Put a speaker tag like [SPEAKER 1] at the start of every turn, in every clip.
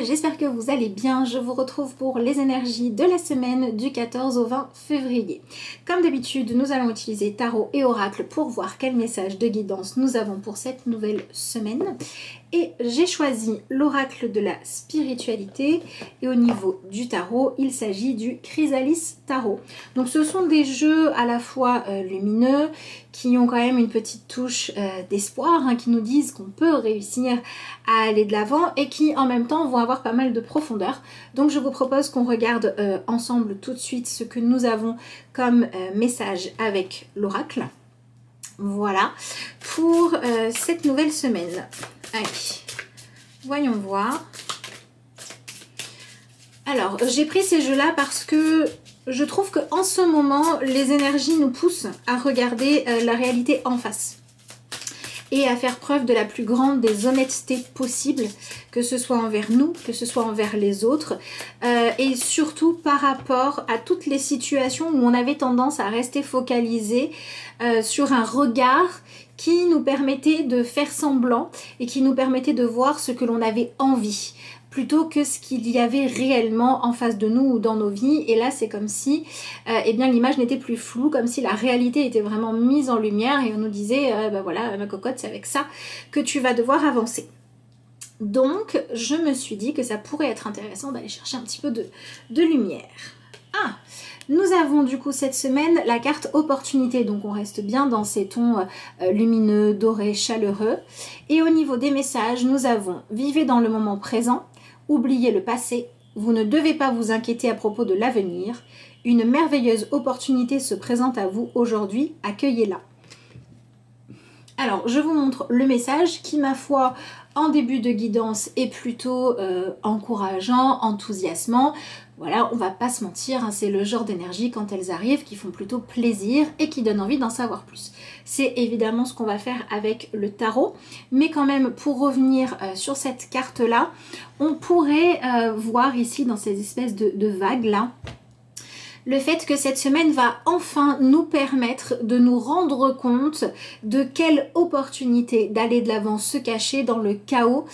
[SPEAKER 1] j'espère que vous allez bien. Je vous retrouve pour les énergies de la semaine du 14 au 20 février. Comme d'habitude, nous allons utiliser tarot et oracle pour voir quel message de guidance nous avons pour cette nouvelle semaine. Et j'ai choisi l'oracle de la spiritualité et au niveau du tarot, il s'agit du Chrysalis Tarot. Donc ce sont des jeux à la fois lumineux, qui ont quand même une petite touche d'espoir, qui nous disent qu'on peut réussir à aller de l'avant et qui en même temps vont avoir pas mal de profondeur. Donc je vous propose qu'on regarde ensemble tout de suite ce que nous avons comme message avec l'oracle. Voilà, pour cette nouvelle semaine. Allez, voyons voir. Alors, j'ai pris ces jeux-là parce que je trouve qu'en ce moment, les énergies nous poussent à regarder la réalité en face et à faire preuve de la plus grande des honnêtetés possibles, que ce soit envers nous, que ce soit envers les autres, et surtout par rapport à toutes les situations où on avait tendance à rester focalisé sur un regard qui nous permettait de faire semblant et qui nous permettait de voir ce que l'on avait envie, plutôt que ce qu'il y avait réellement en face de nous ou dans nos vies. Et là c'est comme si eh bien l'image n'était plus floue, comme si la réalité était vraiment mise en lumière et on nous disait bah voilà ma cocotte, c'est avec ça que tu vas devoir avancer. Donc je me suis dit que ça pourrait être intéressant d'aller chercher un petit peu de lumière. Ah, nous avons du coup cette semaine la carte opportunité, donc on reste bien dans ces tons lumineux, dorés, chaleureux. Et au niveau des messages, nous avons vivez dans le moment présent, oubliez le passé, vous ne devez pas vous inquiéter à propos de l'avenir, une merveilleuse opportunité se présente à vous aujourd'hui, accueillez-la. Alors je vous montre le message qui, ma foi, en début de guidance est plutôt encourageant, enthousiasmant. Voilà, on va pas se mentir, c'est le genre d'énergie quand elles arrivent qui font plutôt plaisir et qui donnent envie d'en savoir plus. C'est évidemment ce qu'on va faire avec le tarot, mais quand même pour revenir sur cette carte-là, on pourrait voir ici dans ces espèces de vagues-là, le fait que cette semaine va enfin nous permettre de nous rendre compte de quelle opportunité d'aller de l'avant se cacher dans le chaos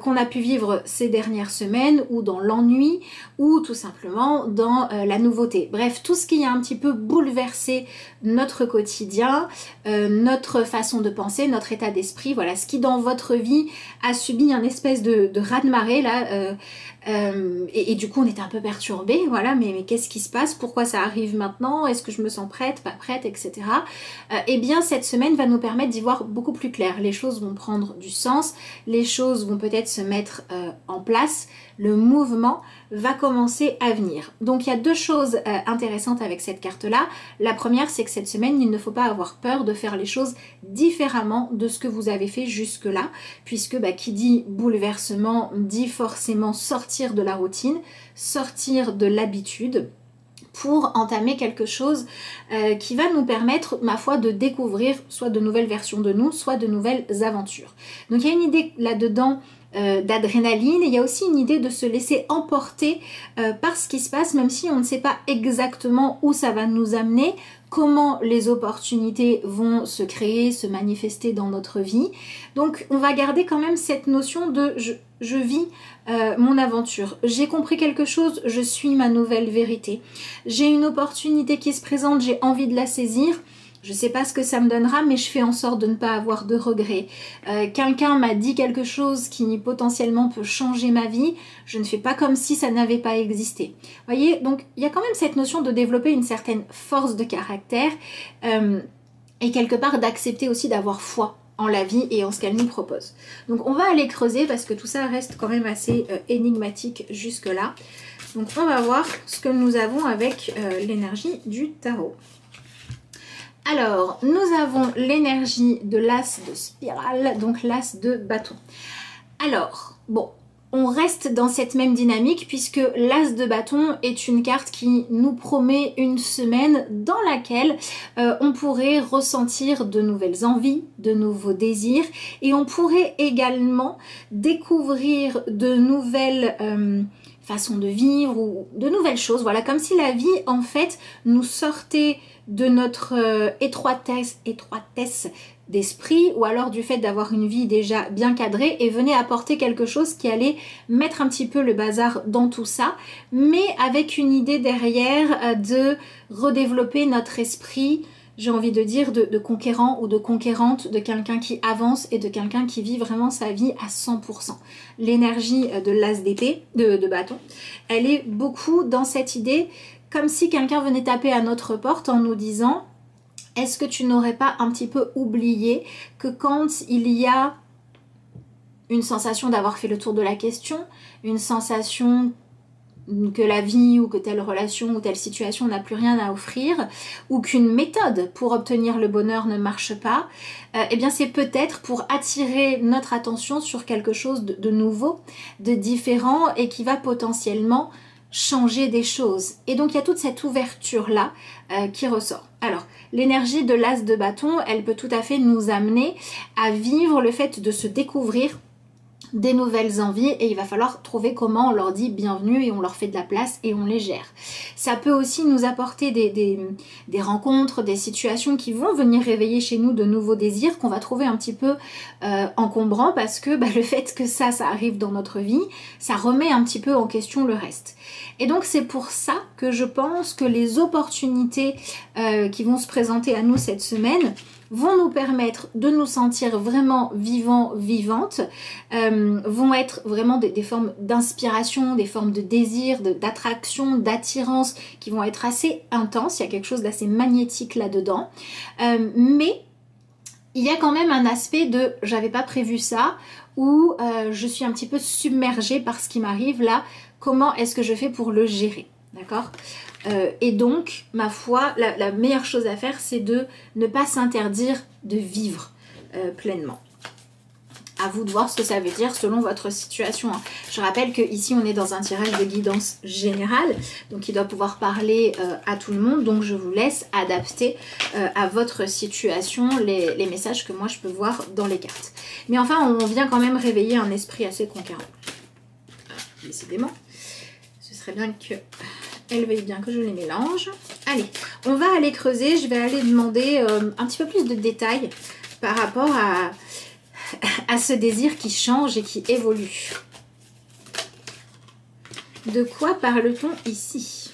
[SPEAKER 1] qu'on a pu vivre ces dernières semaines, ou dans l'ennui, ou tout simplement dans la nouveauté. Bref, tout ce qui a un petit peu bouleversé notre quotidien, notre façon de penser, notre état d'esprit, voilà, ce qui dans votre vie a subi un espèce de raz-de-marée là, et du coup on était un peu perturbé, voilà, mais qu'est-ce qui se passe, pourquoi ça arrive maintenant, est-ce que je me sens prête, pas prête, etc. Eh bien cette semaine va nous permettre d'y voir beaucoup plus clair, les choses vont prendre du sens, les choses vont peut-être se mettre en place, le mouvement va commencer à venir. Donc il y a deux choses intéressantes avec cette carte là. La première, c'est que cette semaine il ne faut pas avoir peur de faire les choses différemment de ce que vous avez fait jusque là, puisque qui dit bouleversement dit forcément sortir de la routine, sortir de l'habitude pour entamer quelque chose qui va nous permettre, ma foi, de découvrir soit de nouvelles versions de nous, soit de nouvelles aventures. Donc il y a une idée là-dedans d'adrénaline, et il y a aussi une idée de se laisser emporter par ce qui se passe, même si on ne sait pas exactement où ça va nous amener, comment les opportunités vont se créer, se manifester dans notre vie. Donc on va garder quand même cette notion de je vis mon aventure, j'ai compris quelque chose, je suis ma nouvelle vérité, j'ai une opportunité qui se présente, j'ai envie de la saisir. Je ne sais pas ce que ça me donnera, mais je fais en sorte de ne pas avoir de regrets. Quelqu'un m'a dit quelque chose qui potentiellement peut changer ma vie. Je ne fais pas comme si ça n'avait pas existé. Vous voyez, donc il y a quand même cette notion de développer une certaine force de caractère et quelque part d'accepter aussi d'avoir foi en la vie et en ce qu'elle nous propose. Donc on va aller creuser parce que tout ça reste quand même assez énigmatique jusque là. Donc on va voir ce que nous avons avec l'énergie du tarot. Alors, nous avons l'énergie de l'as de spirale, donc l'as de bâton. Alors, bon, on reste dans cette même dynamique puisque l'as de bâton est une carte qui nous promet une semaine dans laquelle on pourrait ressentir de nouvelles envies, de nouveaux désirs, et on pourrait également découvrir de nouvelles façons de vivre ou de nouvelles choses. Voilà, comme si la vie en fait nous sortait de notre étroitesse d'esprit ou alors du fait d'avoir une vie déjà bien cadrée et venez apporter quelque chose qui allait mettre un petit peu le bazar dans tout ça, mais avec une idée derrière de redévelopper notre esprit, j'ai envie de dire, de conquérant ou de conquérante, de quelqu'un qui avance et de quelqu'un qui vit vraiment sa vie à 100%. L'énergie de l'as d'épée, de bâton, elle est beaucoup dans cette idée, comme si quelqu'un venait taper à notre porte en nous disant « Est-ce que tu n'aurais pas un petit peu oublié que quand il y a une sensation d'avoir fait le tour de la question, une sensation que la vie ou que telle relation ou telle situation n'a plus rien à offrir ou qu'une méthode pour obtenir le bonheur ne marche pas, eh bien c'est peut-être pour attirer notre attention sur quelque chose de nouveau, de différent et qui va potentiellement changer des choses. Et donc il y a toute cette ouverture-là qui ressort. Alors, l'énergie de l'as de bâton, elle peut tout à fait nous amener à vivre le fait de se découvrir des nouvelles envies et il va falloir trouver comment on leur dit bienvenue et on leur fait de la place et on les gère. Ça peut aussi nous apporter des rencontres, des situations qui vont venir réveiller chez nous de nouveaux désirs qu'on va trouver un petit peu encombrants parce que le fait que ça arrive dans notre vie, ça remet un petit peu en question le reste. Et donc c'est pour ça que je pense que les opportunités qui vont se présenter à nous cette semaine vont nous permettre de nous sentir vraiment vivants, vivantes, vont être vraiment des formes d'inspiration, des formes de désir, d'attraction, d'attirance qui vont être assez intenses. Il y a quelque chose d'assez magnétique là-dedans. Mais il y a quand même un aspect de « j'avais pas prévu ça » ou je suis un petit peu submergée par ce qui m'arrive là. Comment est-ce que je fais pour le gérer ? D'accord ? Et donc, ma foi, la meilleure chose à faire, c'est de ne pas s'interdire de vivre pleinement. À vous de voir ce que ça veut dire selon votre situation. Je rappelle qu'ici, on est dans un tirage de guidance générale, donc il doit pouvoir parler à tout le monde. Donc, je vous laisse adapter à votre situation les messages que moi, je peux voir dans les cartes. Mais enfin, on vient quand même réveiller un esprit assez conquérant. Décidément, ce serait bien que... Elle veuille bien que je les mélange. Allez, on va aller creuser. Je vais aller demander un petit peu plus de détails par rapport à ce désir qui change et qui évolue. De quoi parle-t-on ici?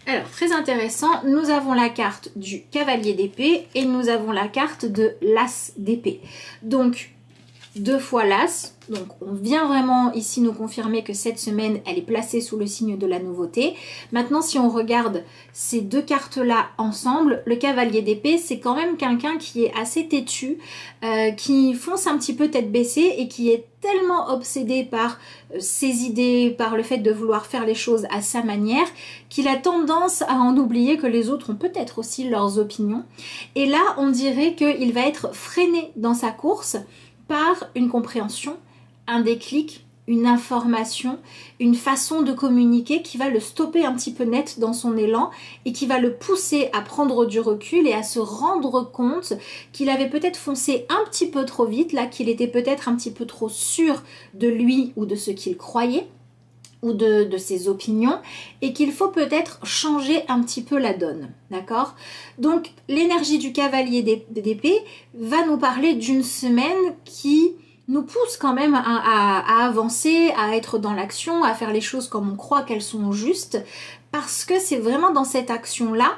[SPEAKER 1] Alors, très intéressant. Nous avons la carte du cavalier d'épée et nous avons la carte de l'as d'épée. Donc, 2 fois l'as. Donc on vient vraiment ici nous confirmer que cette semaine elle est placée sous le signe de la nouveauté. Maintenant si on regarde ces 2 cartes là ensemble, le cavalier d'épée c'est quand même quelqu'un qui est assez têtu, qui fonce un petit peu tête baissée et qui est tellement obsédé par ses idées, par le fait de vouloir faire les choses à sa manière, qu'il a tendance à en oublier que les autres ont peut-être aussi leurs opinions. Et là on dirait qu'il va être freiné dans sa course par une compréhension, un déclic, une information, une façon de communiquer qui va le stopper un petit peu net dans son élan et qui va le pousser à prendre du recul et à se rendre compte qu'il avait peut-être foncé un petit peu trop vite, là qu'il était peut-être un petit peu trop sûr de lui ou de ce qu'il croyait ou de ses opinions et qu'il faut peut-être changer un petit peu la donne, d'accord? Donc l'énergie du cavalier d'épée va nous parler d'une semaine qui nous pousse quand même à avancer, à être dans l'action, à faire les choses comme on croit qu'elles sont justes, parce que c'est vraiment dans cette action-là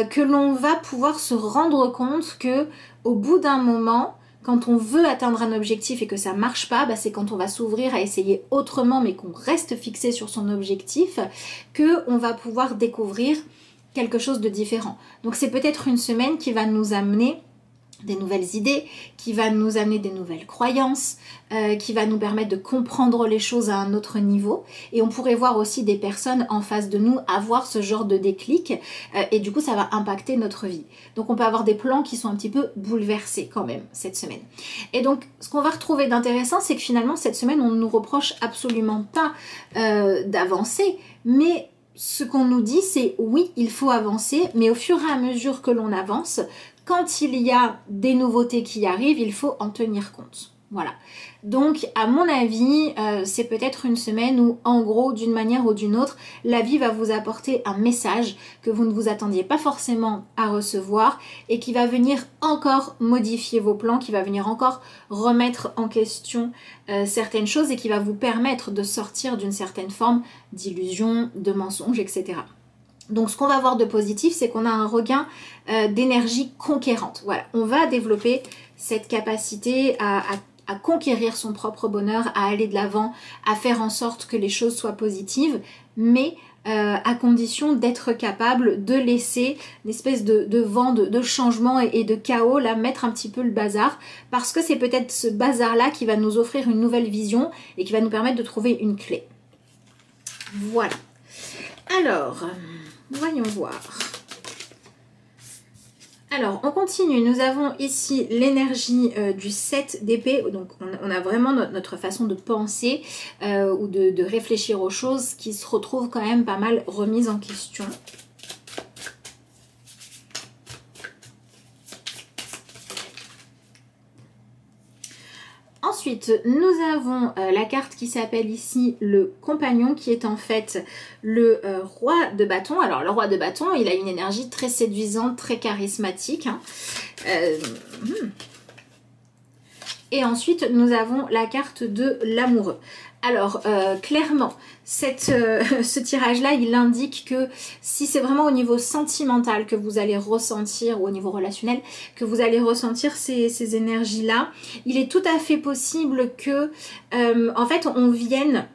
[SPEAKER 1] que l'on va pouvoir se rendre compte que au bout d'un moment, quand on veut atteindre un objectif et que ça marche pas, c'est quand on va s'ouvrir à essayer autrement mais qu'on reste fixé sur son objectif qu'on va pouvoir découvrir quelque chose de différent. Donc c'est peut-être une semaine qui va nous amener des nouvelles idées, qui va nous amener des nouvelles croyances, qui va nous permettre de comprendre les choses à un autre niveau. Et on pourrait voir aussi des personnes en face de nous avoir ce genre de déclic et du coup ça va impacter notre vie. Donc on peut avoir des plans qui sont un petit peu bouleversés quand même cette semaine. Et donc ce qu'on va retrouver d'intéressant, c'est que finalement cette semaine on ne nous reproche absolument pas d'avancer, mais ce qu'on nous dit c'est oui il faut avancer, mais au fur et à mesure que l'on avance, quand il y a des nouveautés qui arrivent, il faut en tenir compte. Voilà. Donc, à mon avis, c'est peut-être une semaine où, en gros, d'une manière ou d'une autre, la vie va vous apporter un message que vous ne vous attendiez pas forcément à recevoir et qui va venir encore modifier vos plans, qui va venir encore remettre en question certaines choses et qui va vous permettre de sortir d'une certaine forme d'illusion, de mensonge, etc. Donc ce qu'on va voir de positif, c'est qu'on a un regain d'énergie conquérante. Voilà, on va développer cette capacité à conquérir son propre bonheur, à aller de l'avant, à faire en sorte que les choses soient positives, mais à condition d'être capable de laisser une espèce de vent de changement et de chaos, là, mettre un petit peu le bazar, parce que c'est peut-être ce bazar-là qui va nous offrir une nouvelle vision et qui va nous permettre de trouver une clé. Voilà. Alors, voyons voir. Alors, on continue. Nous avons ici l'énergie du 7 d'épée. Donc, on a vraiment notre façon de penser ou de réfléchir aux choses qui se retrouvent quand même pas mal remises en question. Ensuite, nous avons la carte qui s'appelle ici le compagnon, qui est en fait le roi de bâton. Alors, le roi de bâton, il a une énergie très séduisante, très charismatique. Hein. Et ensuite, nous avons la carte de l'amoureux. Alors, clairement, ce tirage-là, il indique que si c'est vraiment au niveau sentimental que vous allez ressentir, ou au niveau relationnel, que vous allez ressentir ces énergies-là, il est tout à fait possible que, en fait, on vienne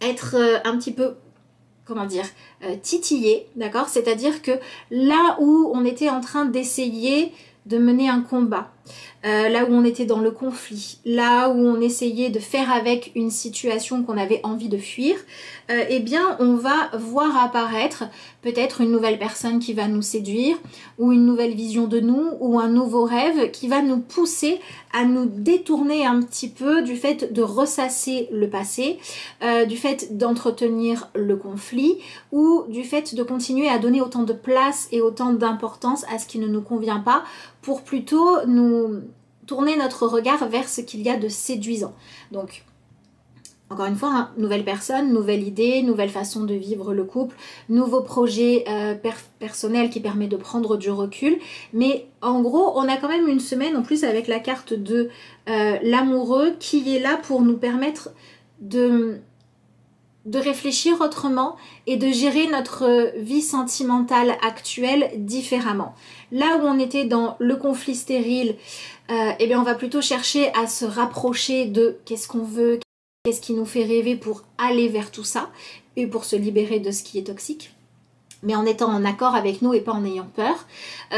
[SPEAKER 1] être un petit peu, comment dire, titillé, d'accord? C'est-à-dire que là où on était en train d'essayer de mener un combat, là où on était dans le conflit, là où on essayait de faire avec une situation qu'on avait envie de fuir, eh bien on va voir apparaître peut-être une nouvelle personne qui va nous séduire, ou une nouvelle vision de nous, ou un nouveau rêve qui va nous pousser à nous détourner un petit peu du fait de ressasser le passé, du fait d'entretenir le conflit, ou du fait de continuer à donner autant de place et autant d'importance à ce qui ne nous convient pas, pour plutôt nous tourner notre regard vers ce qu'il y a de séduisant. Donc, encore une fois, hein, nouvelle personne, nouvelle idée, nouvelle façon de vivre le couple, nouveau projet personnel qui permet de prendre du recul. Mais en gros, on a quand même une semaine en plus avec la carte de l'amoureux qui est là pour nous permettre de réfléchir autrement et de gérer notre vie sentimentale actuelle différemment. Là où on était dans le conflit stérile, eh bien on va plutôt chercher à se rapprocher de qu'est-ce qu'on veut, qu'est-ce qui nous fait rêver pour aller vers tout ça et pour se libérer de ce qui est toxique, mais en étant en accord avec nous et pas en ayant peur.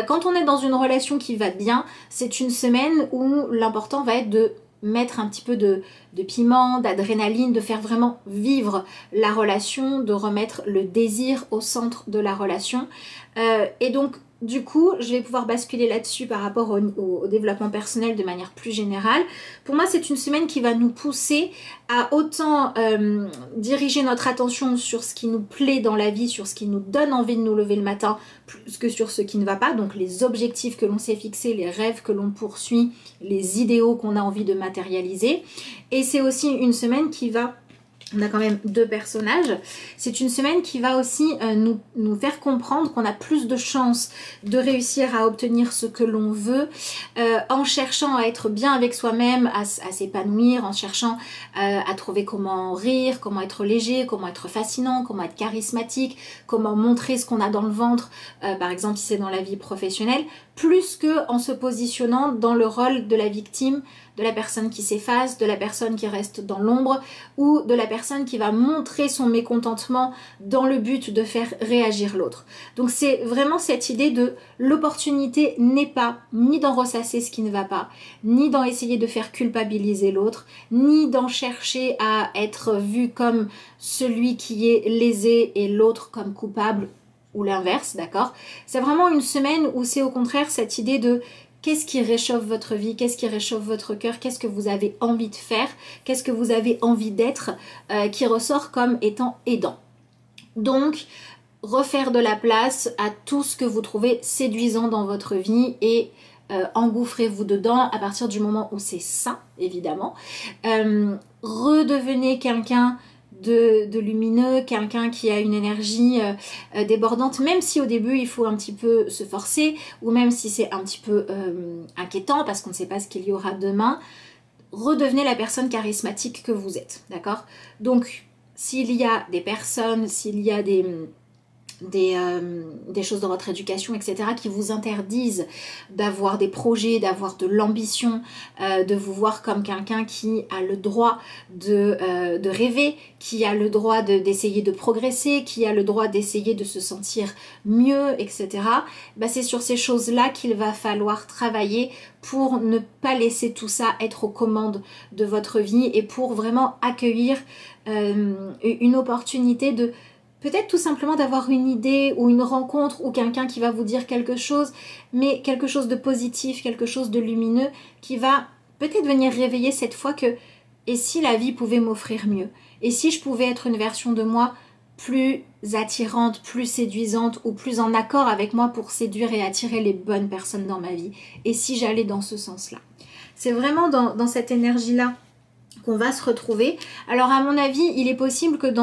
[SPEAKER 1] Quand on est dans une relation qui va bien, c'est une semaine où l'important va être de mettre un petit peu de piment, d'adrénaline, de faire vraiment vivre la relation, de remettre le désir au centre de la relation. Et donc, du coup, je vais pouvoir basculer là-dessus par rapport au développement personnel de manière plus générale. Pour moi, c'est une semaine qui va nous pousser à autant diriger notre attention sur ce qui nous plaît dans la vie, sur ce qui nous donne envie de nous lever le matin, plus que sur ce qui ne va pas. Donc les objectifs que l'on s'est fixés, les rêves que l'on poursuit, les idéaux qu'on a envie de matérialiser. Et c'est aussi une semaine qui va... On a quand même deux personnages. C'est une semaine qui va aussi nous faire comprendre qu'on a plus de chances de réussir à obtenir ce que l'on veut en cherchant à être bien avec soi-même, à s'épanouir, en cherchant à trouver comment rire, comment être léger, comment être fascinant, comment être charismatique, comment montrer ce qu'on a dans le ventre, par exemple si c'est dans la vie professionnelle, plus que en se positionnant dans le rôle de la victime, de la personne qui s'efface, de la personne qui reste dans l'ombre ou de la personne qui va montrer son mécontentement dans le but de faire réagir l'autre. Donc c'est vraiment cette idée de l'opportunité n'est pas ni d'en ressasser ce qui ne va pas, ni d'en essayer de faire culpabiliser l'autre, ni d'en chercher à être vu comme celui qui est lésé et l'autre comme coupable ou l'inverse, d'accord? C'est vraiment une semaine où c'est au contraire cette idée de qu'est-ce qui réchauffe votre vie, qu'est-ce qui réchauffe votre cœur, qu'est-ce que vous avez envie de faire, qu'est-ce que vous avez envie d'être, qui ressort comme étant aidant. Donc, refaire de la place à tout ce que vous trouvez séduisant dans votre vie et engouffrez-vous dedans à partir du moment où c'est sain, évidemment. Redevenez quelqu'un de lumineux, quelqu'un qui a une énergie débordante, même si au début il faut un petit peu se forcer, ou même si c'est un petit peu inquiétant parce qu'on ne sait pas ce qu'il y aura demain. Redevenez la personne charismatique que vous êtes, d'accord? Donc, s'il y a des personnes, s'il y a des choses dans votre éducation, etc., qui vous interdisent d'avoir des projets, d'avoir de l'ambition, de vous voir comme quelqu'un qui a le droit de rêver, qui a le droit d'essayer de progresser, qui a le droit d'essayer de se sentir mieux, etc., bah, c'est sur ces choses-là qu'il va falloir travailler pour ne pas laisser tout ça être aux commandes de votre vie et pour vraiment accueillir une opportunité de peut-être tout simplement d'avoir une idée ou une rencontre ou quelqu'un qui va vous dire quelque chose, mais quelque chose de positif, quelque chose de lumineux qui va peut-être venir réveiller cette fois que et si la vie pouvait m'offrir mieux? Et si je pouvais être une version de moi plus attirante, plus séduisante ou plus en accord avec moi pour séduire et attirer les bonnes personnes dans ma vie? Et si j'allais dans ce sens-là? C'est vraiment dans cette énergie-là qu'on va se retrouver. Alors à mon avis, il est possible que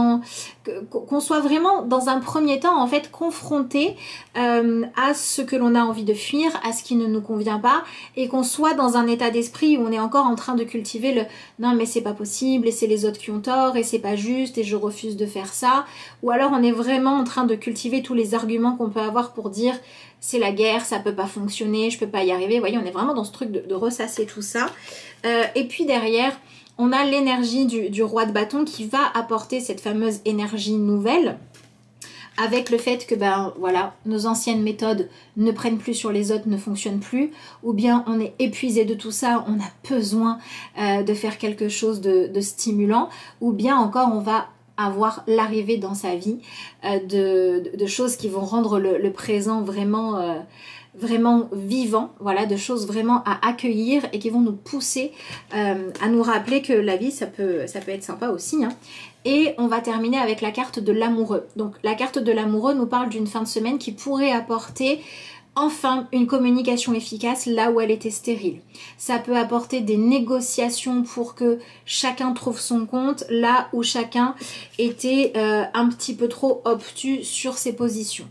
[SPEAKER 1] qu'on soit vraiment dans un premier temps en fait confronté à ce que l'on a envie de fuir, à ce qui ne nous convient pas, et qu'on soit dans un état d'esprit où on est encore en train de cultiver le non mais c'est pas possible et c'est les autres qui ont tort et c'est pas juste et je refuse de faire ça, ou alors on est vraiment en train de cultiver tous les arguments qu'on peut avoir pour dire c'est la guerre, ça peut pas fonctionner, je peux pas y arriver. Vous voyez, on est vraiment dans ce truc de ressasser tout ça. Et puis derrière, on a l'énergie du roi de bâton qui va apporter cette fameuse énergie nouvelle avec le fait que ben voilà, nos anciennes méthodes ne prennent plus sur les autres, ne fonctionnent plus, ou bien on est épuisé de tout ça, on a besoin de faire quelque chose de stimulant, ou bien encore on va avoir l'arrivée dans sa vie de choses qui vont rendre le présent vraiment vraiment vivant, voilà, de choses vraiment à accueillir et qui vont nous pousser à nous rappeler que la vie ça peut être sympa aussi, hein. Et on va terminer avec la carte de l'amoureux. Donc la carte de l'amoureux nous parle d'une fin de semaine qui pourrait apporter enfin une communication efficace là où elle était stérile. Ça peut apporter des négociations pour que chacun trouve son compte là où chacun était un petit peu trop obtus sur ses positions.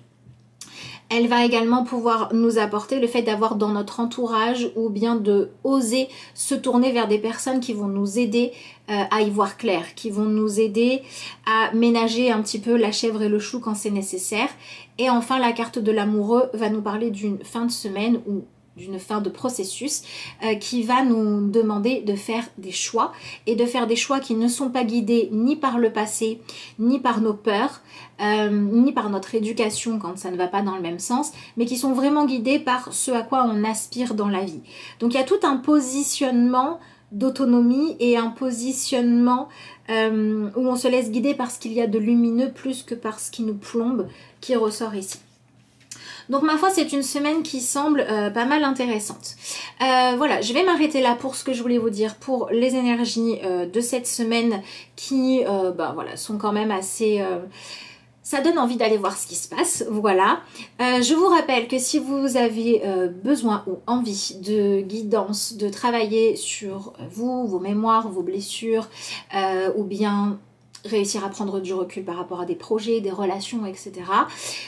[SPEAKER 1] Elle va également pouvoir nous apporter le fait d'avoir dans notre entourage ou bien de oser se tourner vers des personnes qui vont nous aider à y voir clair, qui vont nous aider à ménager un petit peu la chèvre et le chou quand c'est nécessaire. Et enfin, la carte de l'amoureux va nous parler d'une fin de semaine ou d'une fin de processus qui va nous demander de faire des choix et de faire des choix qui ne sont pas guidés ni par le passé, ni par nos peurs, ni par notre éducation quand ça ne va pas dans le même sens, mais qui sont vraiment guidés par ce à quoi on aspire dans la vie. Donc il y a tout un positionnement d'autonomie et un positionnement où on se laisse guider par ce qu'il y a de lumineux plus que par ce qui nous plombe qui ressort ici. Donc ma foi, c'est une semaine qui semble pas mal intéressante. Voilà, je vais m'arrêter là pour ce que je voulais vous dire pour les énergies de cette semaine qui voilà, sont quand même assez... ça donne envie d'aller voir ce qui se passe, voilà. Je vous rappelle que si vous avez besoin ou envie de guidance, de travailler sur vous, vos mémoires, vos blessures, ou bien réussir à prendre du recul par rapport à des projets, des relations, etc.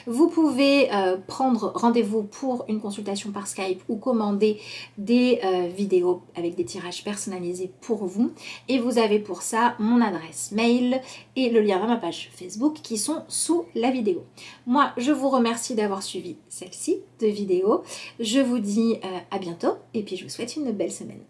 [SPEAKER 1] Vous pouvez prendre rendez-vous pour une consultation par Skype ou commander des vidéos avec des tirages personnalisés pour vous. Et vous avez pour ça mon adresse mail et le lien vers ma page Facebook qui sont sous la vidéo. Moi, je vous remercie d'avoir suivi celle-ci de vidéo. Je vous dis à bientôt et puis je vous souhaite une belle semaine.